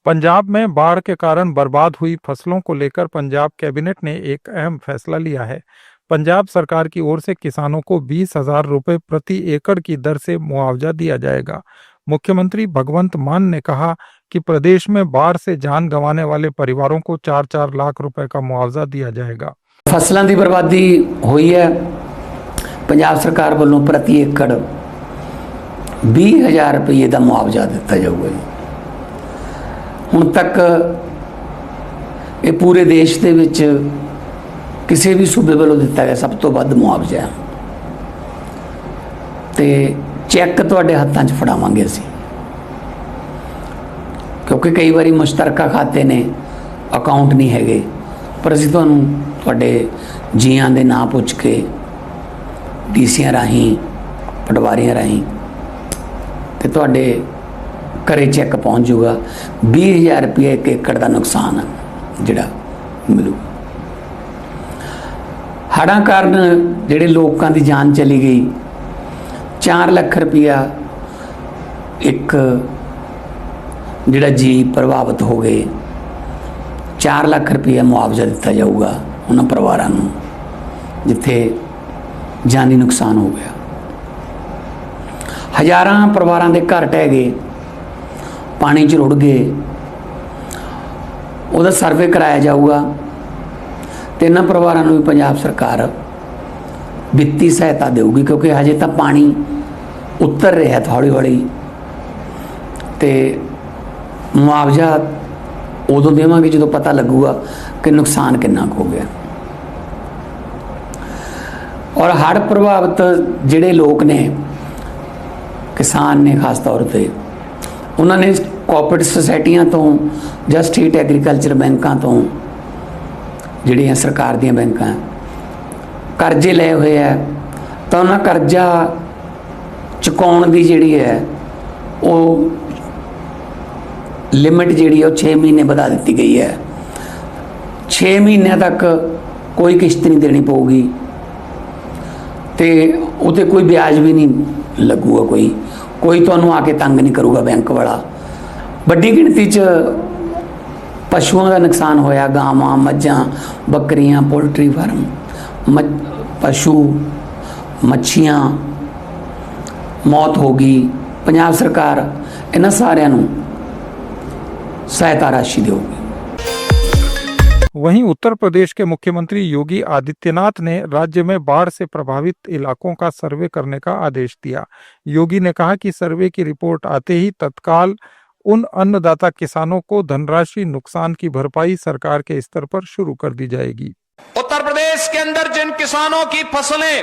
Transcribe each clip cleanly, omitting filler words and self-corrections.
पंजाब में बाढ़ के कारण बर्बाद हुई फसलों को लेकर पंजाब कैबिनेट ने एक अहम फैसला लिया है। पंजाब सरकार की ओर से किसानों को 20,000 रुपए प्रति एकड़ की दर से मुआवजा दिया जाएगा। मुख्यमंत्री भगवंत मान ने कहा कि प्रदेश में बाढ़ से जान गंवाने वाले परिवारों को 4-4 लाख रुपए का मुआवजा दिया जाएगा। फसलों की बर्बादी हुई है, पंजाब सरकार वालों प्रति एकड़ 20,000 रुपये का मुआवजा दिता जाऊगा। हुण तक ये पूरे देश के विच किसी भी सूबे वालों दिता गया सब तो वध मुआवजा। तो चैक तुहाडे हत्थां 'च फड़ावांगे असीं, क्योंकि कई बारी मुश्तरका खाते ने, अकाउंट नहीं हैगे, पर असीं तुहानूं तुहाडे जीआं दे नां पुछ के डीसीआं राहीं, पटवारियां राहीं ते तुहाडे घरे चैक पहुँच जूगा। 20,000 रुपये एक एकड़ का नुकसान जिहड़ा मिलू। हड़ां कारण जिहड़े लोकां दी जान चली गई, 4 लाख रुपया एक जिहड़ा जी प्रभावित हो गए, 4 लाख रुपया मुआवजा दिता जाऊगा उन्हां परिवारां नूं जिथे जानी नुकसान हो गया। हज़ारां परिवारां दे घर ढह गए, पानी च रुड़ गए, उहदा सर्वे कराया जाऊगा तो इन्हां परिवारां नूं भी पंजाब सरकार वित्ती सहायता देगी, क्योंकि हजे तो पानी उतर रहा है हौली हौली। तो मुआवजा उदों देवांगे जो पता लगूगा कि नुकसान कितना हो गया। और हड़ प्रभावित जिहड़े लोग ने, किसान ने खास तौर पर, उन्होंने कोऑपरेटिव सोसाइटियां तो या स्टेट एग्रीकल्चर बैंकों तो जिहड़ियां सरकार दीयां बैंकां करजे लए हुए है, तो उन्हां करजा चुकाउण दी जिहड़ी है वो लिमिट जिहड़ी है 6 महीने बढ़ा दी गई है। 6 महीने तक कोई किश्त नहीं देनी पऊगी, तो उत्ते कोई ब्याज भी नहीं लगूगा, कोई तुहानूं आके तंग नहीं करूगा बैंक वाला। वड्डी गिणती च पशुओं का नुकसान होया, गावां, मझां, बकरियां, पोल्ट्री फार्म, पशु, मच्छियां, मौत हो गई। पंजाब सरकार इन्हां सारिआं नूं सहायता राशि देगी। वहीं उत्तर प्रदेश के मुख्यमंत्री योगी आदित्यनाथ ने राज्य में बाढ़ से प्रभावित इलाकों का सर्वे करने का आदेश दिया। योगी ने कहा कि सर्वे की रिपोर्ट आते ही तत्काल उन अन्नदाता किसानों को धनराशि नुकसान की भरपाई सरकार के स्तर पर शुरू कर दी जाएगी। उत्तर प्रदेश के अंदर जिन किसानों की फसलें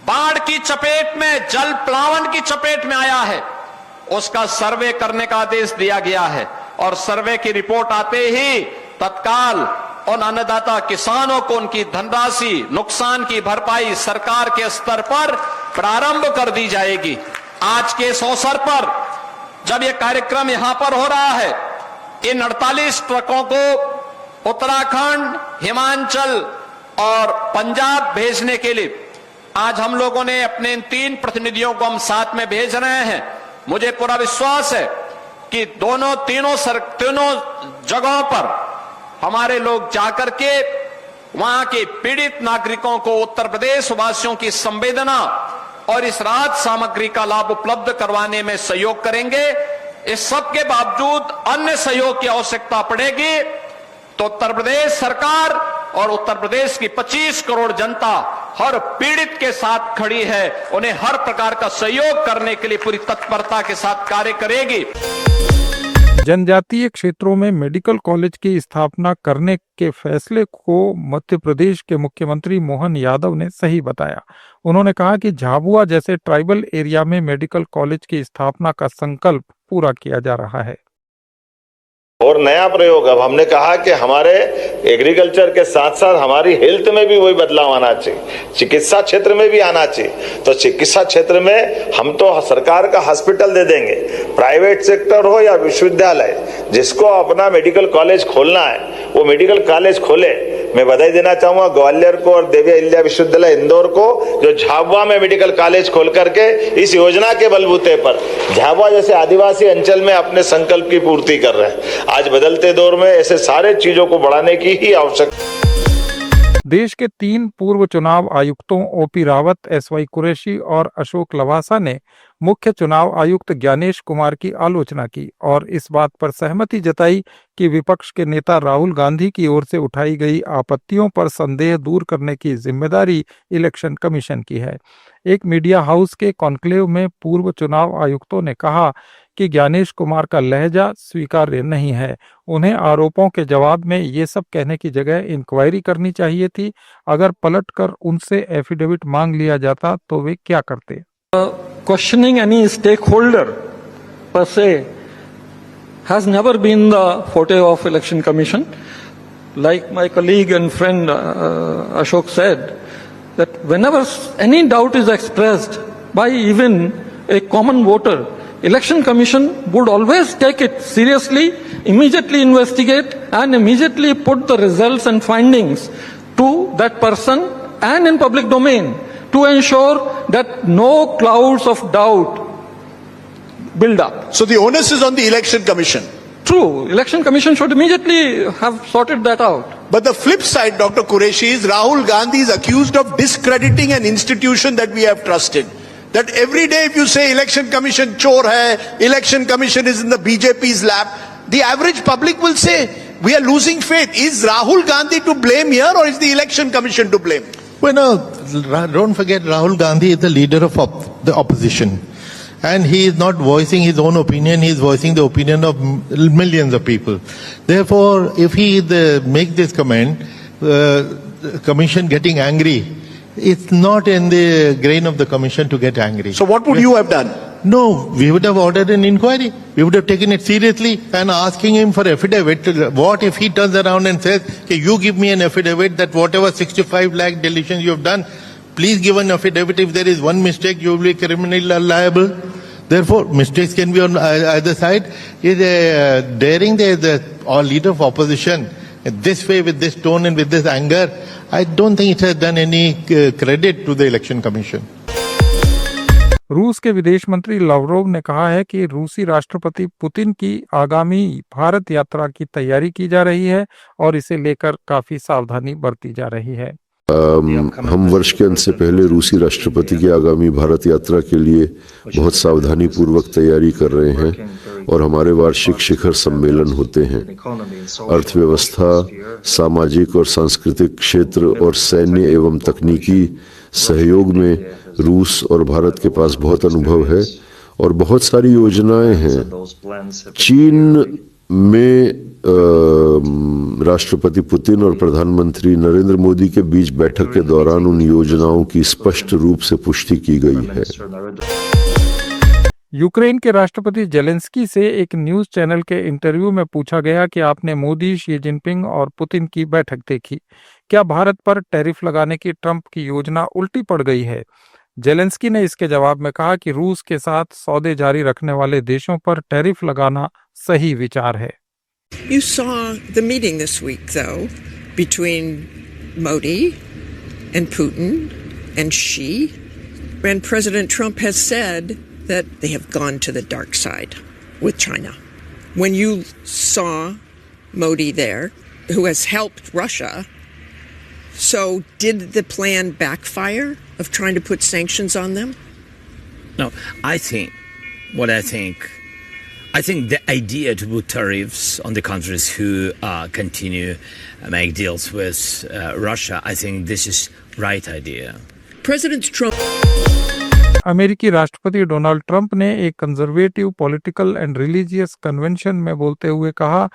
बाढ़ की चपेट में, जल प्लावन की चपेट में आया है, उसका सर्वे करने का आदेश दिया गया है। और सर्वे की रिपोर्ट आते ही तत्काल उन अन्नदाता किसानों को उनकी धनराशि नुकसान की भरपाई सरकार के स्तर पर प्रारंभ कर दी जाएगी। आज के इस अवसर पर जब यह कार्यक्रम यहां पर हो रहा है, इन 48 ट्रकों को उत्तराखंड, हिमाचल और पंजाब भेजने के लिए आज हम लोगों ने अपने इन 3 प्रतिनिधियों को हम साथ में भेज रहे हैं। मुझे पूरा विश्वास है कि तीनों जगहों पर हमारे लोग जाकर के वहां के पीड़ित नागरिकों को उत्तर प्रदेश वासियों की संवेदना और इस राहत सामग्री का लाभ उपलब्ध करवाने में सहयोग करेंगे। इस सब के बावजूद अन्य सहयोग की आवश्यकता पड़ेगी तो उत्तर प्रदेश सरकार और उत्तर प्रदेश की 25 करोड़ जनता हर पीड़ित के साथ खड़ी है, उन्हें हर प्रकार का सहयोग करने के लिए पूरी तत्परता के साथ कार्य करेगी। जनजातीय क्षेत्रों में मेडिकल कॉलेज की स्थापना करने के फैसले को मध्य प्रदेश के मुख्यमंत्री मोहन यादव ने सही बताया। उन्होंने कहा कि झाबुआ जैसे ट्राइबल एरिया में मेडिकल कॉलेज की स्थापना का संकल्प पूरा किया जा रहा है। और नया प्रयोग अब हमने कहा कि हमारे एग्रीकल्चर के साथ साथ हमारी हेल्थ में भी वही बदलाव आना चाहिए, चिकित्सा क्षेत्र में भी आना चाहिए। तो चिकित्सा क्षेत्र में हम तो सरकार का हॉस्पिटल दे देंगे, प्राइवेट सेक्टर हो या विश्वविद्यालय, जिसको अपना मेडिकल कॉलेज खोलना है वो मेडिकल कॉलेज खोले। मैं बधाई देना चाहूंगा ग्वालियर को और देवी अहिल्या विश्वविद्यालय इंदौर को, जो झाबुआ में मेडिकल कॉलेज खोल करके इस योजना के बलबूते पर झाबुआ जैसे आदिवासी अंचल में अपने संकल्प की पूर्ति कर रहे हैं। आज बदलते दौर में ऐसे सारे चीजों को बढ़ाने की ही आवश्यकता। देश के 3 पूर्व चुनाव आयुक्तों ओपी रावत, एसवाई कुरैशी और अशोक लवासा ने मुख्य चुनाव आयुक्त ज्ञानेश कुमार की आलोचना की और इस बात पर सहमति जताई कि विपक्ष के नेता राहुल गांधी की ओर से उठाई गई आपत्तियों पर संदेह दूर करने की जिम्मेदारी इलेक्शन कमीशन की है। एक मीडिया हाउस के कॉन्क्लेव में पूर्व चुनाव आयुक्तों ने कहा कि ज्ञानेश कुमार का लहजा स्वीकार्य नहीं है। उन्हें आरोपों के जवाब में ये सब कहने की जगह इंक्वायरी करनी चाहिए थी। अगर पलटकर उनसे एफिडेविट मांग लिया जाता तो वे क्या करते? Questioning any stakeholder per se has never been the forte of Election Commission. Like my colleague and friend Ashok said, that whenever any doubt is expressed by even a common voter, Election Commission would always take it seriously, immediately investigate and immediately put the results and findings to that person and in public domain, to ensure that no clouds of doubt build up. So the onus is on the Election Commission. True, Election Commission should immediately have sorted that out. But the flip side, Dr. Qureshi, is Rahul Gandhi is accused of discrediting an institution that we have trusted. That every day if you say Election Commission chor hai, Election Commission is in the BJP's lap, the average public will say, we are losing faith. Is Rahul Gandhi to blame here or is the Election Commission to blame? Well, no, don't forget Rahul Gandhi is the leader of the opposition. And he is not voicing his own opinion, he is voicing the opinion of millions of people. Therefore, if he makes this comment, commission getting angry, it's not in the grain of the commission to get angry. So what would you have done? No, we would have ordered an inquiry. We would have taken it seriously and asking him for affidavit. What if he turns around and says, okay, you give me an affidavit that whatever 65 lakh deletions you have done, please give an affidavit. If there is one mistake, you will be criminally liable. Therefore, mistakes can be on either side. Is daring the leader of opposition this way, with this tone and with this anger, I don't think it has done any credit to the Election Commission. रूस के विदेश मंत्री Lavrov ने कहा है कि रूसी राष्ट्रपति पुतिन की आगामी भारत यात्रा की तैयारी की जा रही है और इसे लेकर काफी सावधानी बरती जा रही है। हम वर्ष के अंत से पहले रूसी राष्ट्रपति की आगामी भारत यात्रा के लिए बहुत सावधानी पूर्वक तैयारी कर रहे हैं और हमारे वार्षिक शिखर सम्मेलन होते हैं। अर्थव्यवस्था, सामाजिक और सांस्कृतिक क्षेत्र और सैन्य एवं तकनीकी सहयोग में रूस और भारत के पास बहुत अनुभव है और बहुत सारी योजनाएं हैं। चीन में राष्ट्रपति पुतिन और प्रधानमंत्री नरेंद्र मोदी के बीच बैठक के दौरान उन योजनाओं की स्पष्ट रूप से पुष्टि की गई है। यूक्रेन के राष्ट्रपति जेलेंस्की से एक न्यूज चैनल के इंटरव्यू में पूछा गया कि आपने मोदी, शी जिनपिंग और पुतिन की बैठक देखी, क्या भारत पर टैरिफ लगाने की ट्रंप की योजना उल्टी पड़ गई है? जेलेंस्की ने इसके जवाब में कहा कि रूस के साथ सौदे जारी रखने वाले देशों पर टैरिफ लगाना सही विचार है। You saw the meeting this week, though, between Modi and Putin and Xi, and President Trump has said that they have gone to the dark side with China. When you saw Modi there, who has helped Russia, so did the plan backfire of trying to put sanctions on them? No, I think the idea to put tariffs on the countries who continue make deals with Russia, I think this is right idea. President Trump. अमेरिकी राष्ट्रपति Donald Trump ने एक conservative political and religious convention में बोलते हुए कहा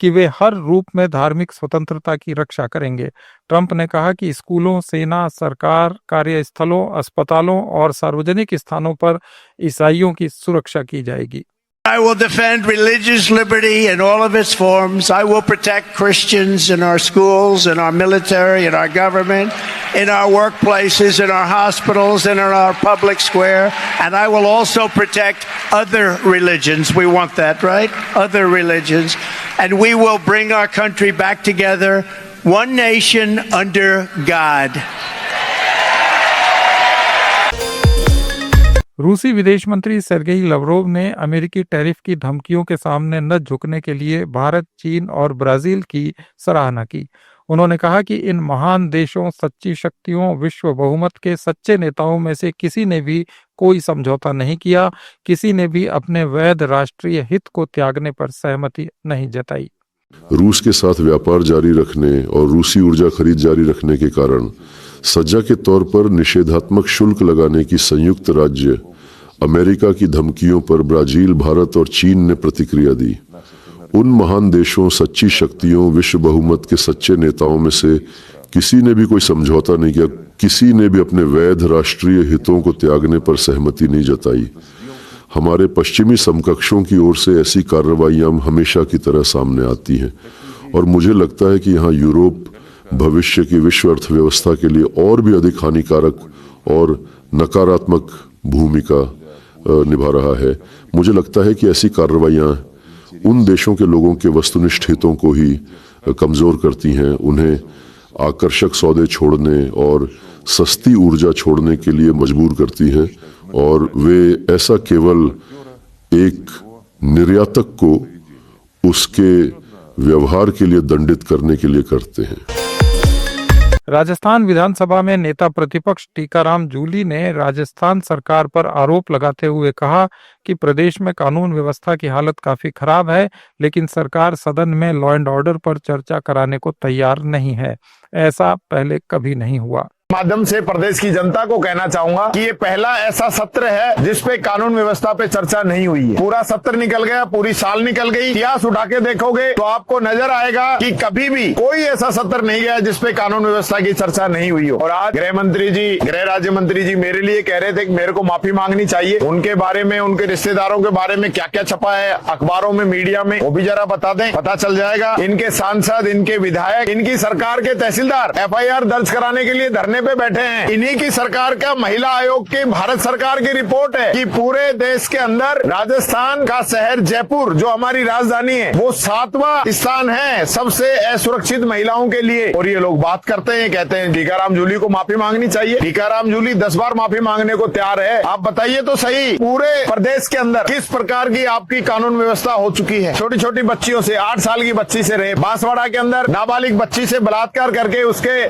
कि वे हर रूप में धार्मिक स्वतंत्रता की रक्षा करेंगे। ट्रंप ने कहा कि स्कूलों, सेना, सरकार, कार्यस्थलों, अस्पतालों और सार्वजनिक स्थानों पर ईसाइयों की सुरक्षा की जाएगी। I will defend religious liberty in all of its forms. I will protect Christians in our schools, in our military, in our government, in our workplaces, in our hospitals, and in our public square. And I will also protect other religions. We want that, right? Other religions. And we will bring our country back together, one nation under God. रूसी विदेश मंत्री Sergei Lavrov ने अमेरिकी tariff की धमकियों के सामने न झुकने के लिए भारत, चीन और ब्राजील की सराहना की। उन्होंने कहा कि इन महान देशों, सच्ची शक्तियों, विश्व बहुमत के सच्चे नेताओं में से किसी ने भी कोई समझौता नहीं किया, किसी ने भी अपने वैध राष्ट्रीय हित को त्यागने पर सहमति नहीं जताई। रूस के साथ व्यापार जारी रखने और रूसी ऊर्जा खरीद जारी रखने के कारण सजा के तौर पर निषेधात्मक शुल्क लगाने की संयुक्त राज्य अमेरिका की धमकियों पर ब्राजील, भारत और चीन ने प्रतिक्रिया दी। उन महान देशों, सच्ची शक्तियों, विश्व बहुमत के सच्चे नेताओं में से किसी ने भी कोई समझौता नहीं किया, किसी ने भी अपने वैध राष्ट्रीय हितों को त्यागने पर सहमति नहीं जताई। हमारे पश्चिमी समकक्षों की ओर से ऐसी कार्रवाइयां हमेशा की तरह सामने आती हैं और मुझे लगता है कि यहाँ यूरोप भविष्य की विश्व अर्थव्यवस्था के लिए और भी अधिक हानिकारक और नकारात्मक भूमिका निभा रहा है। मुझे लगता है कि ऐसी कार्रवाइयां उन देशों के लोगों के वस्तुनिष्ठ हितों को ही कमजोर करती हैं, उन्हें आकर्षक सौदे छोड़ने और सस्ती ऊर्जा छोड़ने के लिए मजबूर करती हैं और वे ऐसा केवल एक निर्यातक को उसके व्यवहार के लिए दंडित करने के लिए करते हैं। राजस्थान विधानसभा में नेता प्रतिपक्ष टीकाराम जूली ने राजस्थान सरकार पर आरोप लगाते हुए कहा कि प्रदेश में कानून व्यवस्था की हालत काफी खराब है, लेकिन सरकार सदन में लॉ एंड ऑर्डर पर चर्चा कराने को तैयार नहीं है। ऐसा पहले कभी नहीं हुआ। माध्यम से प्रदेश की जनता को कहना चाहूंगा कि ये पहला ऐसा सत्र है जिसपे कानून व्यवस्था पे चर्चा नहीं हुई है। पूरा सत्र निकल गया, पूरी साल निकल गई, इतिहास उठा के देखोगे तो आपको नजर आएगा कि कभी भी कोई ऐसा सत्र नहीं गया जिसपे कानून व्यवस्था की चर्चा नहीं हुई हो। और आज गृह मंत्री जी, गृह राज्य मंत्री जी मेरे लिए कह रहे थे कि मेरे को माफी मांगनी चाहिए। उनके बारे में, उनके रिश्तेदारों के बारे में क्या क्या छपा है अखबारों में, मीडिया में, वो भी जरा बता दें, पता चल जाएगा। इनके सांसद, इनके विधायक, इनकी सरकार के तहसीलदार FIR दर्ज कराने के लिए धरने पे बैठे हैं। इन्हीं की सरकार का महिला आयोग की भारत सरकार की रिपोर्ट है कि पूरे देश के अंदर राजस्थान का शहर जयपुर, जो हमारी राजधानी है, वो 7वां स्थान है सबसे असुरक्षित महिलाओं के लिए। और ये लोग बात करते हैं, कहते हैं टीकाराम जूली को माफी मांगनी चाहिए। टीकाराम जूली 10 बार माफी मांगने को तैयार है। आप बताइए तो सही, पूरे प्रदेश के अंदर किस प्रकार की आपकी कानून व्यवस्था हो चुकी है। छोटी छोटी बच्चियों से, 8 साल की बच्ची से रेप, बांसवाड़ा के अंदर नाबालिग बच्ची से बलात्कार करके उसके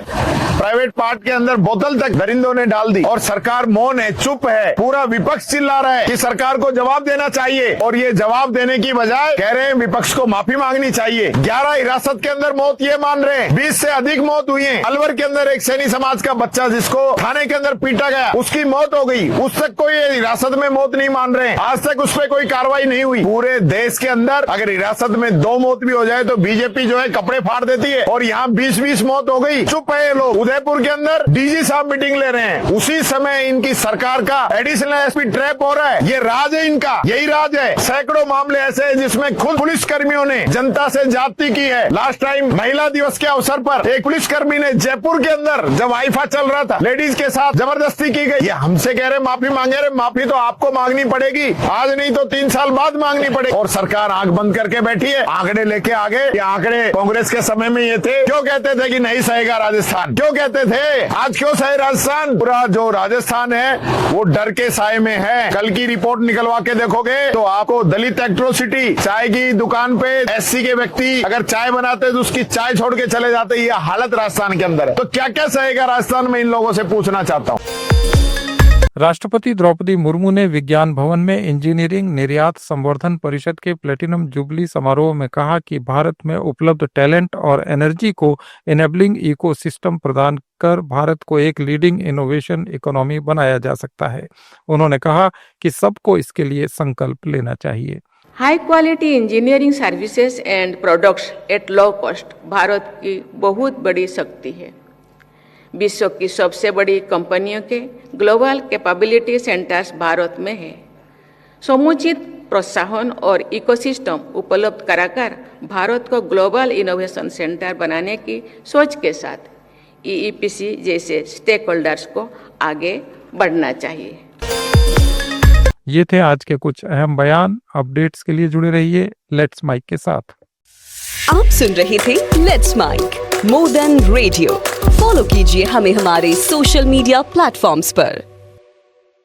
प्राइवेट पार्ट के अंदर बोतल तक दरिंदों ने डाल दी और सरकार मौन है, चुप है। पूरा विपक्ष चिल्ला रहा है कि सरकार को जवाब देना चाहिए और ये जवाब देने की बजाय कह रहे हैं विपक्ष को माफी मांगनी चाहिए। 11 हिरासत के अंदर मौत ये मान रहे हैं, 20 से अधिक मौत हुई है। अलवर के अंदर एक सैनी समाज का बच्चा जिसको थाने के अंदर पीटा गया, उसकी मौत हो गई, उस तक कोई हिरासत में मौत नहीं मान रहे हैं। आज तक उस पर कोई कार्रवाई नहीं हुई। पूरे देश के अंदर अगर हिरासत में 2 मौत भी हो जाए तो बीजेपी जो है कपड़े फाड़ देती है और यहाँ 20-20 मौत हो गई, चुप है ये लोग। उदयपुर के अंदर DG साहब मीटिंग ले रहे हैं, उसी समय इनकी सरकार का एडिशनल SP ट्रैप हो रहा है। ये राज है इनका, यही राज है। सैकड़ों मामले ऐसे हैं जिसमें खुद पुलिस कर्मियों ने जनता से ज्यादती की है। लास्ट टाइम महिला दिवस के अवसर पर एक पुलिसकर्मी ने जयपुर के अंदर जब आईफा चल रहा था, लेडीज के साथ जबरदस्ती की गई। ये हमसे कह रहे माफी मांगे रहे, माफी तो आपको मांगनी पड़ेगी, आज नहीं तो 3 साल बाद मांगनी पड़ेगी। और सरकार आंख बंद करके बैठी है, आंकड़े लेके आगे। ये आंकड़े कांग्रेस के समय में ये थे, क्यों कहते थे कि नहीं सहेगा राजस्थान, क्यों कहते थे, आज क्यों सहे राजस्थान। पूरा जो राजस्थान है वो डर के साए में है। कल की रिपोर्ट निकलवा के देखोगे तो आपको दलित एट्रोसिटी, चाय की दुकान पे SC के व्यक्ति अगर चाय बनाते तो उसकी चाय छोड़ के चले जाते, ये हालत राजस्थान के अंदर है। तो क्या क्या सहेगा राजस्थान में, इन लोगों से पूछना चाहता हूँ। राष्ट्रपति द्रौपदी मुर्मू ने विज्ञान भवन में इंजीनियरिंग निर्यात संवर्धन परिषद के प्लेटिनम जुबली समारोह में कहा कि भारत में उपलब्ध टैलेंट और एनर्जी को इनेबलिंग इकोसिस्टम प्रदान कर भारत को एक लीडिंग इनोवेशन इकोनॉमी बनाया जा सकता है। उन्होंने कहा कि सबको इसके लिए संकल्प लेना चाहिए। High quality engineering services and products at low cost Bharat की बहुत बड़ी शक्ति है। विश्व की सबसे बड़ी कंपनियों के ग्लोबल कैपेबिलिटी सेंटर्स भारत में है। समुचित प्रोत्साहन और इकोसिस्टम उपलब्ध कराकर भारत को ग्लोबल इनोवेशन सेंटर बनाने की सोच के साथ EEPC जैसे स्टेक होल्डर्स को आगे बढ़ना चाहिए। ये थे आज के कुछ अहम बयान। अपडेट्स के लिए जुड़े रहिए लेट्स माइक के साथ। आप सुन रहे थे let's make more than radio. Follow कीजिए हमें हमारे सोशल मीडिया प्लेटफॉर्म्स पर।